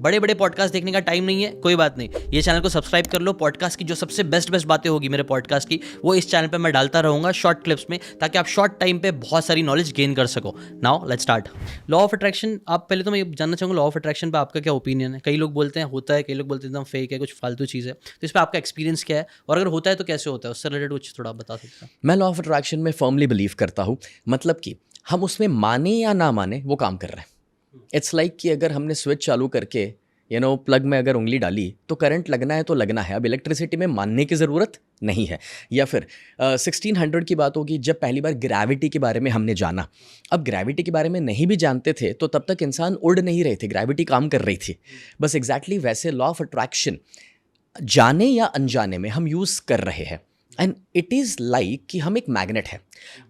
बड़े बड़े पॉडकास्ट देखने का टाइम नहीं है, कोई बात नहीं, ये चैनल को सब्सक्राइब कर लो। पॉडकास्ट की जो सबसे बेस्ट बातें होगी मेरे पॉडकास्ट की, वो इस चैनल पे मैं डालता रहूँगा शॉर्ट क्लिप्स में, ताकि आप शॉर्ट टाइम पे बहुत सारी नॉलेज गेन कर सको। Now let's start. Law of attraction, आप पहले तो मैं जानना चाहूँगा लॉ ऑफ अट्रैक्शन पे आपका क्या ओपिनियन है। कई लोग बोलते हैं होता है, कई लोग बोलते हैं एकदम फेक है, कुछ फालतू चीज़ है। तो इस पर आपका एक्सपीरियंस क्या है, और अगर होता है तो कैसे होता है, उससे रिलेटेड कुछ थोड़ा आप बता सकते हैं। मैं लॉ ऑफ अट्रैक्शन में फर्मली बिलीव करता हूँ। मतलब कि हम उसमें माने या ना माने वो काम कर रहे हैं। इट्स लाइक कि अगर हमने स्विच चालू करके प्लग में अगर उंगली डाली तो करंट लगना है तो लगना है। अब इलेक्ट्रिसिटी में मानने की ज़रूरत नहीं है। या फिर 1600 की बात होगी जब पहली बार ग्रेविटी के बारे में हमने जाना। अब ग्रेविटी के बारे में नहीं भी जानते थे तो तब तक इंसान उड़ नहीं रहे थे, ग्रेविटी काम कर रही थी। बस एग्जैक्टली वैसे लॉ ऑफ अट्रैक्शन जाने या अनजाने में हम यूज़ कर रहे हैं। एंड इट इज़ लाइक कि हम एक मैग्नेट है,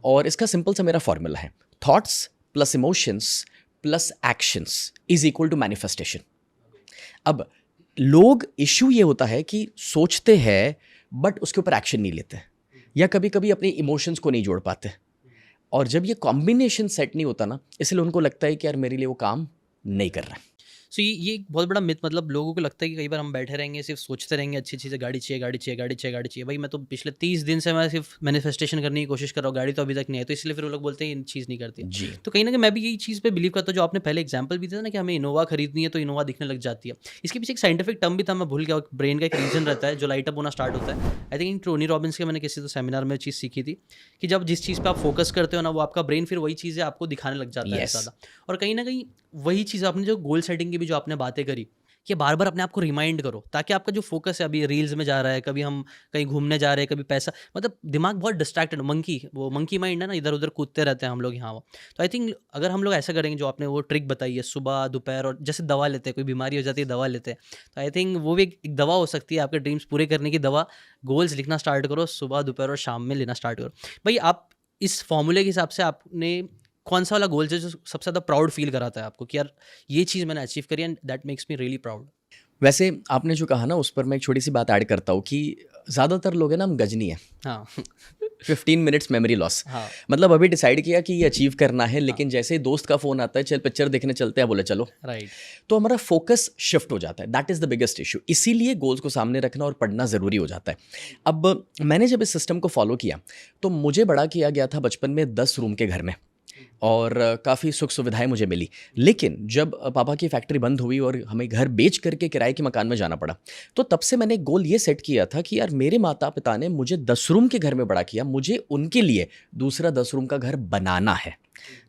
और इसका सिंपल सा मेरा फॉर्मूला है, thoughts plus emotions plus actions is equal to manifestation. अब लोग इश्यू ये होता है कि सोचते हैं बट उसके ऊपर एक्शन नहीं लेते, या कभी कभी अपने इमोशंस को नहीं जोड़ पाते, और जब ये कॉम्बिनेशन सेट नहीं होता ना, इसलिए उनको लगता है कि यार मेरे लिए वो काम नहीं कर रहा है। सो ये एक बहुत बड़ा मिथ, मतलब लोगों को लगता है कि कई बार हम बैठे रहेंगे सिर्फ सोचते रहेंगे अच्छी चीज़ें, गाड़ी चाहिए गाड़ी चाहिए गाड़ी चाहिए गाड़ी चाहिए। भाई मैं तो पिछले 30 दिन से मैं सिर्फ मैनिफेस्टेशन करने की कोशिश कर रहा हूँ, गाड़ी तो अभी तक नहीं है। तो इसलिए फिर वो लोग बोलते हैं ये चीज़ नहीं करती। जी। तो कहीं ना कहीं मैं भी यही चीज़ पे बिलीव करता हूँ, जो आपने पहले एग्जाम्पल भी दिया था ना कि हमें इनोवा खरीदनी है तो इनोवा दिखने लग जाती है। इसके पीछे एक साइंटिफिक टर्म भी था, मैं भूल गया। ब्रेन का एक रीजन रहता है जो लाइट अप होना स्टार्ट होता है। आई थिंक टोनी रॉबिन्स के मैंने किसी तो सेमिनार में चीज़ सीखी थी कि जब जिस चीज़ पर आप फोकस करते हो ना, वो आपका ब्रेन फिर वही चीज़ें आपको दिखाने लग जाता है Yes. ज़्यादा। और कहीं ना कहीं वही चीज़ आपने जो गोल सेटिंग की भी जो आपने बातें करी, कि बार बार अपने आप को रिमाइंड करो, ताकि आपका जो फोकस है, अभी रील्स में जा रहा है, कभी हम कहीं घूमने जा रहे हैं, कभी पैसा, मतलब दिमाग बहुत डिस्ट्रैक्टेड, वो मंकी माइंड है ना, इधर उधर कूदते रहते हैं हम लोग यहाँ वो। तो आई थिंक अगर हम लोग ऐसा करेंगे, जो आपने वो ट्रिक बताई है, सुबह दोपहर, और जैसे दवा लेते हैं, कोई बीमारी हो जाती है दवा लेते हैं, तो आई थिंक वो भी एक दवा हो सकती है आपके ड्रीम्स पूरे करने की दवा। गोल्स लिखना स्टार्ट करो, सुबह दोपहर और शाम में लेना स्टार्ट करो। भाई आप इस फॉर्मूले के हिसाब से आपने कौन सा वाला गोल है जो सबसे ज़्यादा प्राउड फील कराता है आपको, कि यार ये चीज़ मैंने अचीव करी and that makes me really proud. वैसे आपने जो कहा ना, उस पर मैं एक छोटी सी बात ऐड करता हूँ कि ज़्यादातर लोग हैं ना, हम गजनी है। हाँ 15 मिनट्स मेमोरी लॉस। हाँ मतलब अभी डिसाइड किया कि ये अचीव करना है, लेकिन जैसे ही दोस्त का फ़ोन आता है, चल पिक्चर देखने चलते हैं, बोले चलो, राइट। तो हमारा फोकस शिफ्ट हो जाता है। That is the biggest issue. इसीलिए गोल्स को सामने रखना और पढ़ना ज़रूरी हो जाता है। अब मैंने जब इस सिस्टम को फॉलो किया तो मुझे बड़ा किया गया था बचपन में 10 रूम के घर में, और काफ़ी सुख सुविधाएं मुझे मिली। लेकिन जब पापा की फैक्ट्री बंद हुई और हमें घर बेच करके किराए के मकान में जाना पड़ा, तो तब से मैंने एक गोल ये सेट किया था कि यार मेरे माता पिता ने मुझे 10 रूम के घर में बड़ा किया, मुझे उनके लिए दूसरा 10 रूम का घर बनाना है।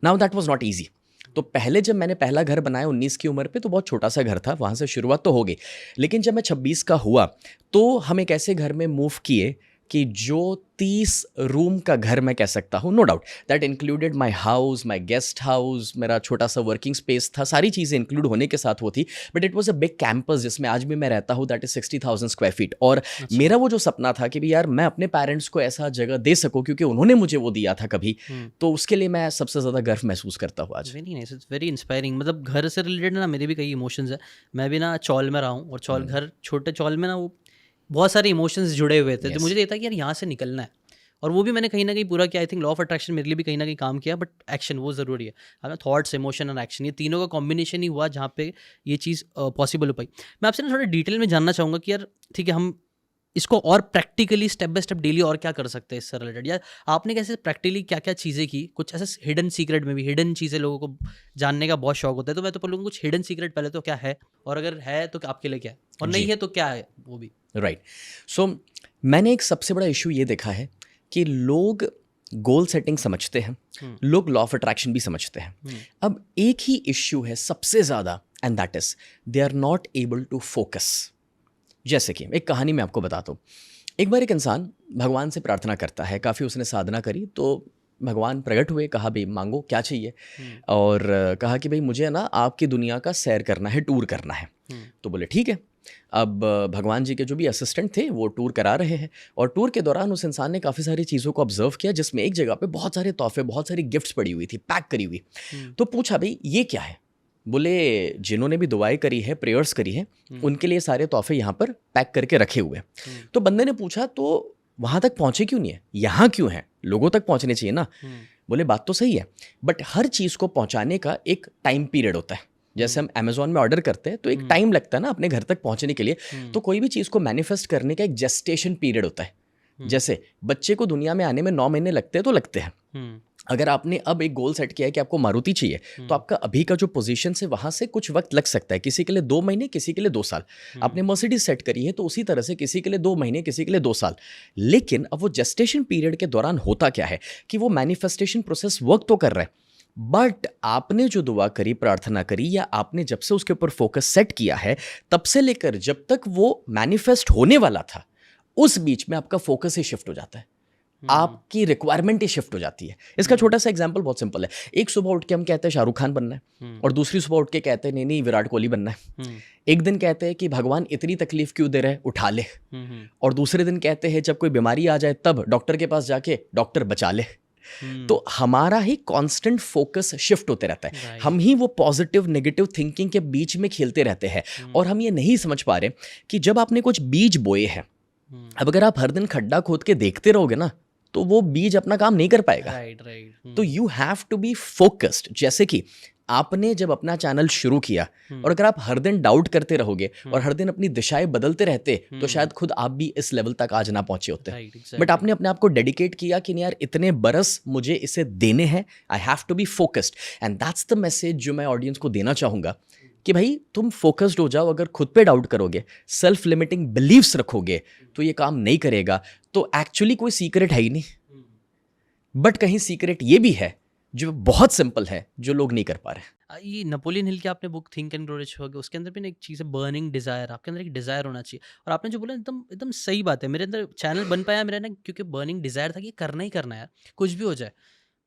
Now that was not easy. तो पहले जब मैंने पहला घर बनाया 19 की उम्र पे, तो बहुत छोटा सा घर था, वहाँ से शुरुआत तो हो गई। लेकिन जब मैं 26 का हुआ तो हम एक ऐसे घर में मूव किए कि जो 30 रूम का घर मैं कह सकता हूँ। No doubt that included my house, my guest house, मेरा छोटा सा वर्किंग स्पेस था, सारी चीज़ें इंक्लूड होने के साथ वो थी। But it was a big campus जिसमें आज भी मैं रहता हूँ, दैट इज 60,000 स्क्वायर फीट। और मेरा वो जो सपना था कि भी यार मैं अपने पेरेंट्स को ऐसा जगह दे सकूँ, क्योंकि उन्होंने मुझे वो दिया था कभी, तो उसके लिए मैं सबसे ज़्यादा गर्व महसूस करता हूँ आज। Very nice, it's very inspiring. मतलब घर से रिलेटेड ना मेरे भी कई इमोशंस है। मैं भी ना चौल में रहा हूँ, और चौल घर, छोटे चौल में ना वो बहुत सारे इमोशंस जुड़े हुए थे। तो Yes. मुझे ये था कि यार यहाँ से निकलना है, और वो भी मैंने कहीं ना कहीं पूरा किया। I think law of attraction मेरे लिए भी कहीं ना कहीं काम किया, बट एक्शन वो ज़रूरी है। हमें थॉट्स, इमोशन और एक्शन, ये तीनों का कॉम्बिनेशन ही हुआ जहाँ पे ये चीज़ पॉसिबल हो पाई। मैं आपसे ना थोड़ा डिटेल में जानना चाहूँगा कि यार ठीक है, हम इसको और practically step by step daily और क्या कर सकते हैं इससे रिलेटेड, या आपने कैसे प्रैक्टिकली क्या क्या चीज़ें की, कुछ ऐसे हिडन सीक्रेट में भी, हिडन चीज़ें लोगों को जानने का बहुत शौक होता है। तो मैं तो बोलूँगा कुछ हिडन सीक्रेट पहले तो क्या है, और अगर है तो आपके लिए क्या है, और नहीं जी, है तो क्या है वो भी। राइट। सो मैंने एक सबसे बड़ा इशू ये देखा है कि लोग गोल सेटिंग समझते हैं, लोग लॉ ऑफ अट्रैक्शन भी समझते हैं। अब एक ही इश्यू है सबसे ज़्यादा, and that is they are not able to focus. जैसे कि एक कहानी मैं आपको बताता हूँ। एक बार एक इंसान भगवान से प्रार्थना करता है, काफ़ी उसने साधना करी, तो भगवान प्रकट हुए, कहा भाई मांगो क्या चाहिए, और कहा कि भाई मुझे ना आपकी दुनिया का सैर करना है, टूर करना है। तो बोले ठीक है। अब भगवान जी के जो भी असिस्टेंट थे वो टूर करा रहे हैं, और टूर के दौरान उस इंसान ने काफ़ी सारी चीज़ों को ऑब्जर्व किया, जिसमें एक जगह पे बहुत सारे तोहफे, बहुत सारी गिफ्ट्स पड़ी हुई थी, पैक करी हुई। तो पूछा भाई ये क्या है। बोले जिन्होंने भी दुआएं करी है, प्रेयर्स करी है, उनके लिए सारे तोहफे यहाँ पर पैक करके रखे हुए हैं। तो बंदे ने पूछा तो वहाँ तक पहुँचे क्यों नहीं है, यहाँ क्यों है, लोगों तक पहुँचने चाहिए ना। बोले बात तो सही है, बट हर चीज़ को पहुँचाने का एक टाइम पीरियड होता है। जैसे हम अमेजोन में ऑर्डर करते हैं तो एक टाइम लगता है ना अपने घर तक पहुंचने के लिए। तो कोई भी चीज़ को मैनिफेस्ट करने का एक जेस्टेशन पीरियड होता है। जैसे बच्चे को दुनिया में आने में 9 महीने लगते हैं तो लगते हैं। अगर आपने अब एक गोल सेट किया है कि आपको मारुति चाहिए, तो आपका अभी का जो पोजीशन से वहां से कुछ वक्त लग सकता है, किसी के लिए 2 महीने, किसी के लिए 2 साल। आपने मर्सिडीज सेट करी है तो उसी तरह से किसी के लिए 2 महीने, किसी के लिए 2 साल। लेकिन अब वो जेस्टेशन पीरियड के दौरान होता क्या है कि वो मैनिफेस्टेशन प्रोसेस वर्क तो कर रहा है, बट आपने जो दुआ करी, प्रार्थना करी, या आपने जब से उसके ऊपर फोकस सेट किया है, तब से लेकर जब तक वो मैनिफेस्ट होने वाला था, उस बीच में आपका फोकस ही शिफ्ट हो जाता है, आपकी रिक्वायरमेंट ही शिफ्ट हो जाती है। इसका छोटा सा एग्जांपल बहुत सिंपल है। एक सुबह उठ के हम कहते हैं शाहरुख खान बनना है, और दूसरी सुबह उठ के कहते हैं नहीं नहीं विराट कोहली बनना है। एक दिन कहते हैं कि भगवान इतनी तकलीफ क्यों दे रहे हैं, उठा ले। और दूसरे दिन कहते हैं जब कोई बीमारी आ जाए तब डॉक्टर के पास जाके डॉक्टर बचा ले। तो हमारा ही कांस्टेंट फोकस शिफ्ट होते रहता है। हम ही वो पॉजिटिव नेगेटिव थिंकिंग के बीच में खेलते रहते हैं, और हम ये नहीं समझ पा रहे कि जब आपने कुछ बीज बोए हैं, अब अगर आप हर दिन खड्डा खोद के देखते रहोगे ना, तो वो बीज अपना काम नहीं कर पाएगा। राइट। तो you have to be focused. जैसे कि आपने जब अपना चैनल शुरू किया, और अगर आप हर दिन डाउट करते रहोगे और हर दिन अपनी दिशाएं बदलते रहते, तो शायद खुद आप भी इस लेवल तक आज ना पहुंचे होते। बट आपने अपने आप को डेडिकेट किया कि नहीं यार, इतने बरस मुझे इसे देने हैं, I have to be focused. And that's the message जो मैं ऑडियंस को देना चाहूंगा कि भाई तुम फोकस्ड हो जाओ। अगर खुद पे डाउट करोगे, सेल्फ लिमिटिंग बिलीव्स रखोगे, तो ये काम नहीं करेगा। तो एक्चुअली कोई सीक्रेट है ही नहीं, बट कहीं सीक्रेट ये भी है जो बहुत सिंपल है, जो लोग नहीं कर पा रहे। ये नेपोलियन हिल की आपने book think and grow rich होगी, उसके अंदर भी ना एक चीज़ है, बर्निंग डिजायर। आपके अंदर एक डिजायर होना चाहिए। और आपने जो बोला एकदम एकदम सही बात है। मेरे अंदर चैनल बन पाया मेरा ना, क्योंकि बर्निंग डिजायर था कि करना ही करना है यार, कुछ भी हो जाए।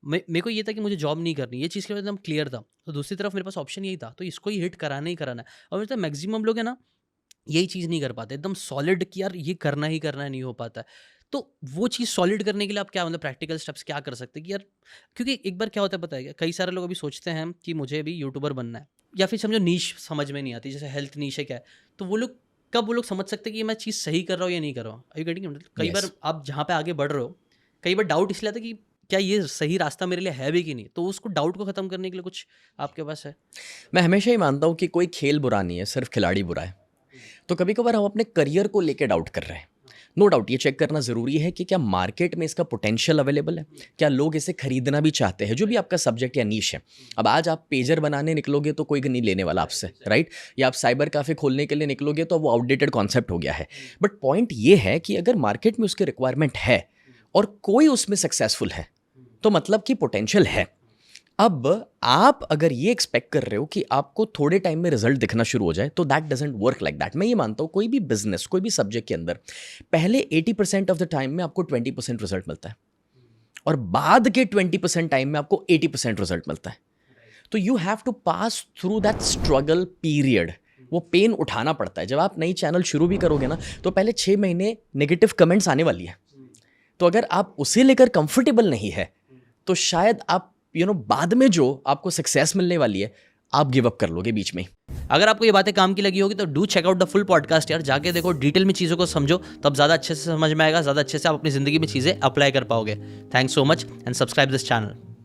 मेरे को ये था कि मुझे जॉब नहीं करनी, ये चीज़ के बाद एकदम क्लियर था। तो दूसरी तरफ मेरे पास ऑप्शन यही था, तो इसको ही हिट कराना ही कराना है। और मेरे तो मैक्सिमम लोग है ना, यही चीज़ नहीं कर पाते एकदम सॉलिड कि यार ये करना ही करना है, नहीं हो पाता है। तो वो चीज़ सॉलिड करने के लिए आप क्या मतलब प्रैक्टिकल स्टेप्स क्या कर सकते हैं कि यार, क्योंकि एक बार क्या होता है पता है क्या, कई सारे लोग अभी सोचते हैं कि मुझे भी यूट्यूबर बनना है, या फिर समझो नीश समझ में नहीं आती, जैसे हेल्थ नीश है क्या है, तो वो लोग कब वो लोग समझ सकते हैं कि ये मैं चीज़ सही कर रहा हूँ या नहीं कर रहा हूँ। आई गेटिंग, मतलब कई बार आप जहाँ पे आगे बढ़ रहे हो, कई बार डाउट इसलिए आता है कि क्या ये सही रास्ता मेरे लिए है भी कि नहीं। तो उसको डाउट को ख़त्म करने के लिए कुछ आपके पास है? मैं हमेशा ही मानता हूँ कि कोई खेल बुरा नहीं है, सिर्फ खिलाड़ी बुरा है। तो कभी कभार हम अपने करियर को लेके डाउट कर रहे हैं। नो डाउट ये चेक करना ज़रूरी है कि क्या मार्केट में इसका पोटेंशियल अवेलेबल है, क्या लोग इसे खरीदना भी चाहते हैं, जो भी आपका सब्जेक्ट या नीश है। अब आज आप पेजर बनाने निकलोगे तो कोई नहीं लेने वाला आपसे, राइट? या आप साइबर कैफे खोलने के लिए निकलोगे तो वो आउटडेटेड कॉन्सेप्ट हो गया है। बट पॉइंट ये है कि अगर मार्केट में उसकी रिक्वायरमेंट है और कोई उसमें सक्सेसफुल है, तो मतलब कि पोटेंशियल है। अब आप अगर ये एक्सपेक्ट कर रहे हो कि आपको थोड़े टाइम में रिजल्ट दिखना शुरू हो जाए, तो that doesn't work like that. मैं ये मानता हूँ कोई भी बिजनेस, कोई भी सब्जेक्ट के अंदर पहले 80% ऑफ द टाइम में आपको 20% रिजल्ट मिलता है, और बाद के 20% टाइम में आपको 80% रिजल्ट मिलता है। तो you have to pass through that struggle period. वो पेन उठाना पड़ता है। जब आप नई चैनल शुरू भी करोगे ना, तो पहले 6 महीने नेगेटिव कमेंट्स आने वाली है। तो अगर आप उसे लेकर कंफर्टेबल नहीं है, तो शायद आप बाद में जो आपको सक्सेस मिलने वाली है, आप गिव अप कर लोगे बीच में। अगर आपको ये बातें काम की लगी होगी तो do check out the full podcast यार, जाके देखो, डिटेल में चीज़ों को समझो, तब ज़्यादा अच्छे से समझ में आएगा, ज़्यादा अच्छे से आप अपनी ज़िंदगी में चीज़ें अप्लाई कर पाओगे। Thanks so much and subscribe this channel.